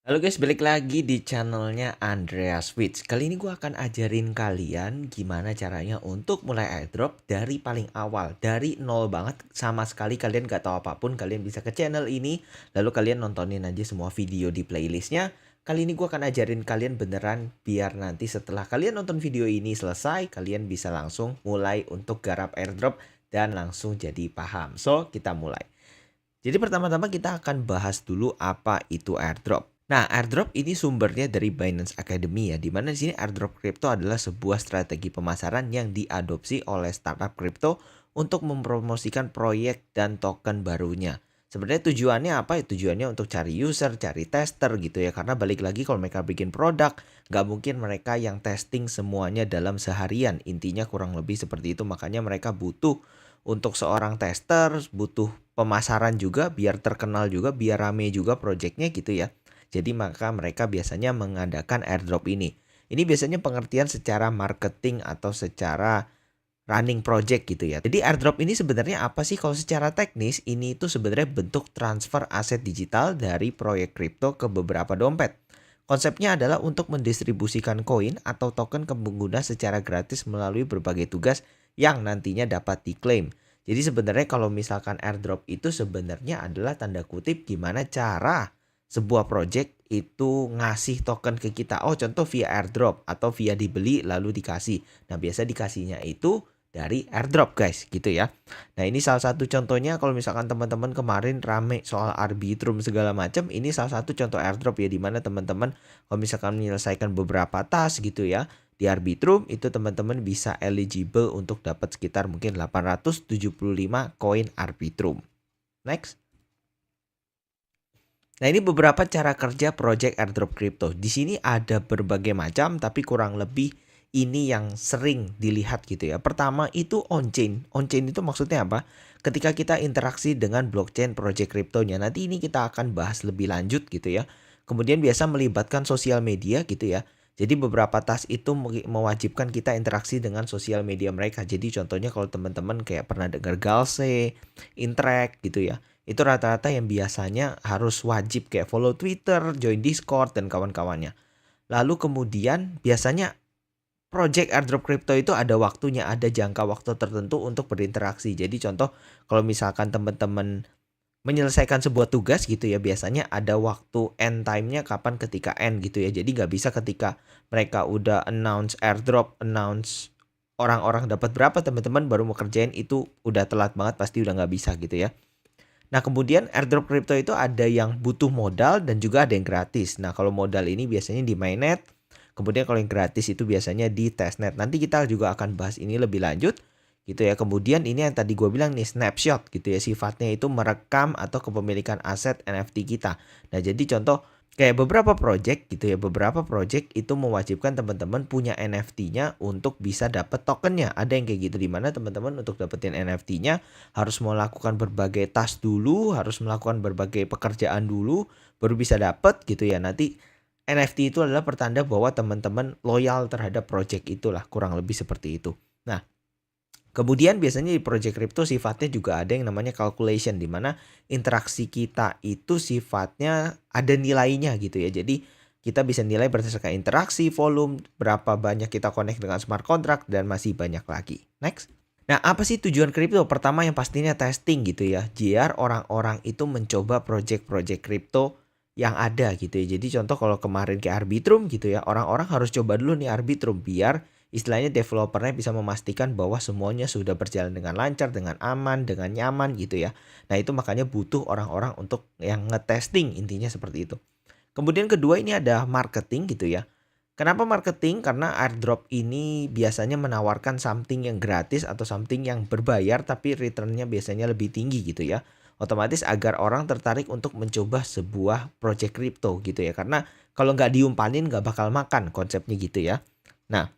Halo guys, balik lagi di channelnya Andreas Wits. Kali ini gue akan ajarin kalian gimana caranya untuk mulai airdrop dari paling awal. Dari nol banget, sama sekali kalian gak tahu apapun. Kalian bisa ke channel ini, lalu kalian nontonin aja semua video di playlistnya. Kali ini gue akan ajarin kalian beneran, biar nanti setelah kalian nonton video ini selesai, kalian bisa langsung mulai untuk garap airdrop dan langsung jadi paham. So, kita mulai. Jadi pertama-tama kita akan bahas dulu apa itu airdrop. Nah, airdrop ini sumbernya dari Binance Academy ya, di mana di sini airdrop crypto adalah sebuah strategi pemasaran yang diadopsi oleh startup crypto untuk mempromosikan proyek dan token barunya. Sebenarnya tujuannya apa? Ya, tujuannya untuk cari user, cari tester gitu ya. Karena balik lagi kalau mereka bikin produk, nggak mungkin mereka yang testing semuanya dalam seharian. Intinya kurang lebih seperti itu. Makanya mereka butuh untuk seorang tester, butuh pemasaran juga biar terkenal juga, biar rame juga projectnya gitu ya. Jadi maka mereka biasanya mengadakan airdrop ini. Ini biasanya pengertian secara marketing atau secara running project gitu ya. Jadi airdrop ini sebenarnya apa sih? Kalau secara teknis ini itu sebenarnya bentuk transfer aset digital dari proyek kripto ke beberapa dompet. Konsepnya adalah untuk mendistribusikan koin atau token ke pengguna secara gratis melalui berbagai tugas yang nantinya dapat diklaim. Jadi sebenarnya kalau misalkan airdrop itu sebenarnya adalah tanda kutip gimana cara sebuah project itu ngasih token ke kita. Oh, contoh via airdrop atau via dibeli lalu dikasih. Nah, biasa dikasihnya itu dari airdrop guys gitu ya. Nah, ini salah satu contohnya kalau misalkan teman-teman kemarin rame soal Arbitrum segala macam, ini salah satu contoh airdrop ya, di mana teman-teman kalau misalkan menyelesaikan beberapa task gitu ya di Arbitrum, itu teman-teman bisa eligible untuk dapat sekitar mungkin 875 koin Arbitrum. Next. Nah, ini beberapa cara kerja project airdrop crypto. Di sini ada berbagai macam, tapi kurang lebih ini yang sering dilihat gitu ya. Pertama itu on-chain. On-chain itu maksudnya apa? Ketika kita interaksi dengan blockchain project cryptonya. Nanti ini kita akan bahas lebih lanjut gitu ya. Kemudian biasa melibatkan sosial media gitu ya. Jadi beberapa task itu mewajibkan kita interaksi dengan sosial media mereka. Jadi contohnya kalau teman-teman kayak pernah dengar Galse, Interact gitu ya. Itu rata-rata yang biasanya harus wajib kayak follow Twitter, join Discord, dan kawan-kawannya. Lalu kemudian biasanya project airdrop crypto itu ada waktunya, ada jangka waktu tertentu untuk berinteraksi. Jadi contoh kalau misalkan teman-teman menyelesaikan sebuah tugas gitu ya, biasanya ada waktu end time-nya kapan ketika end gitu ya. Jadi nggak bisa ketika mereka udah announce airdrop, announce orang-orang dapat berapa, teman-teman baru mau kerjain, itu udah telat banget, pasti udah nggak bisa gitu ya. Nah, kemudian airdrop crypto itu ada yang butuh modal dan juga ada yang gratis. Nah, kalau modal ini biasanya di mainnet, kemudian kalau yang gratis itu biasanya di testnet. Nanti kita juga akan bahas ini lebih lanjut gitu ya. Kemudian ini yang tadi gue bilang nih, snapshot gitu ya, sifatnya itu merekam atau kepemilikan aset NFT kita. Nah, jadi contoh kayak beberapa project gitu ya, beberapa project itu mewajibkan teman-teman punya NFT-nya untuk bisa dapat tokennya. Ada yang kayak gitu, di mana teman-teman untuk dapetin NFT-nya harus melakukan berbagai task dulu, harus melakukan berbagai pekerjaan dulu, baru bisa dapet gitu ya. Nanti NFT itu adalah pertanda bahwa teman-teman loyal terhadap project itulah, kurang lebih seperti itu. Nah, kemudian biasanya di project crypto sifatnya juga ada yang namanya calculation, di mana interaksi kita itu sifatnya ada nilainya gitu ya. Jadi kita bisa nilai berdasarkan interaksi, volume, berapa banyak kita connect dengan smart contract, dan masih banyak lagi. Next. Nah, apa sih tujuan kripto? Pertama yang pastinya testing gitu ya. Biar orang-orang itu mencoba project-project kripto yang ada gitu ya. Jadi contoh kalau kemarin kayak Arbitrum gitu ya, orang-orang harus coba dulu nih Arbitrum biar istilahnya developernya bisa memastikan bahwa semuanya sudah berjalan dengan lancar, dengan aman, dengan nyaman gitu ya. Nah, itu makanya butuh orang-orang untuk yang ngetesting, intinya seperti itu. Kemudian kedua ini ada marketing gitu ya. Kenapa marketing? Karena airdrop ini biasanya menawarkan something yang gratis atau something yang berbayar tapi returnnya biasanya lebih tinggi gitu ya. Otomatis agar orang tertarik untuk mencoba sebuah project crypto gitu ya. Karena kalau nggak diumpanin nggak bakal makan, konsepnya gitu ya. Nah,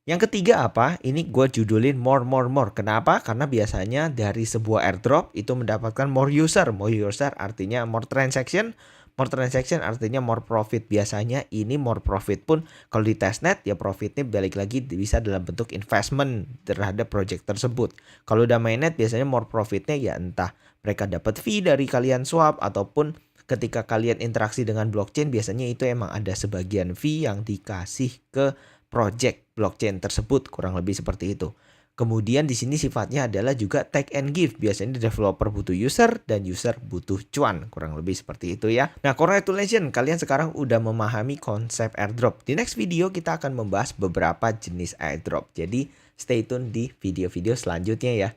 yang ketiga apa? Ini gue judulin more. Kenapa? Karena biasanya dari sebuah airdrop itu mendapatkan more user. More user artinya more transaction. More transaction artinya more profit. Biasanya ini more profit pun kalau di testnet ya profitnya balik lagi bisa dalam bentuk investment terhadap project tersebut. Kalau udah mainnet biasanya more profitnya ya entah mereka dapat fee dari kalian swap ataupun ketika kalian interaksi dengan blockchain biasanya itu emang ada sebagian fee yang dikasih ke project blockchain tersebut, kurang lebih seperti itu. Kemudian di sini sifatnya adalah juga take and give. Biasanya developer butuh user dan user butuh cuan. Kurang lebih seperti itu ya. Nah, congratulations, kalian sekarang udah memahami konsep airdrop. Di next video kita akan membahas beberapa jenis airdrop. Jadi stay tune di video-video selanjutnya ya.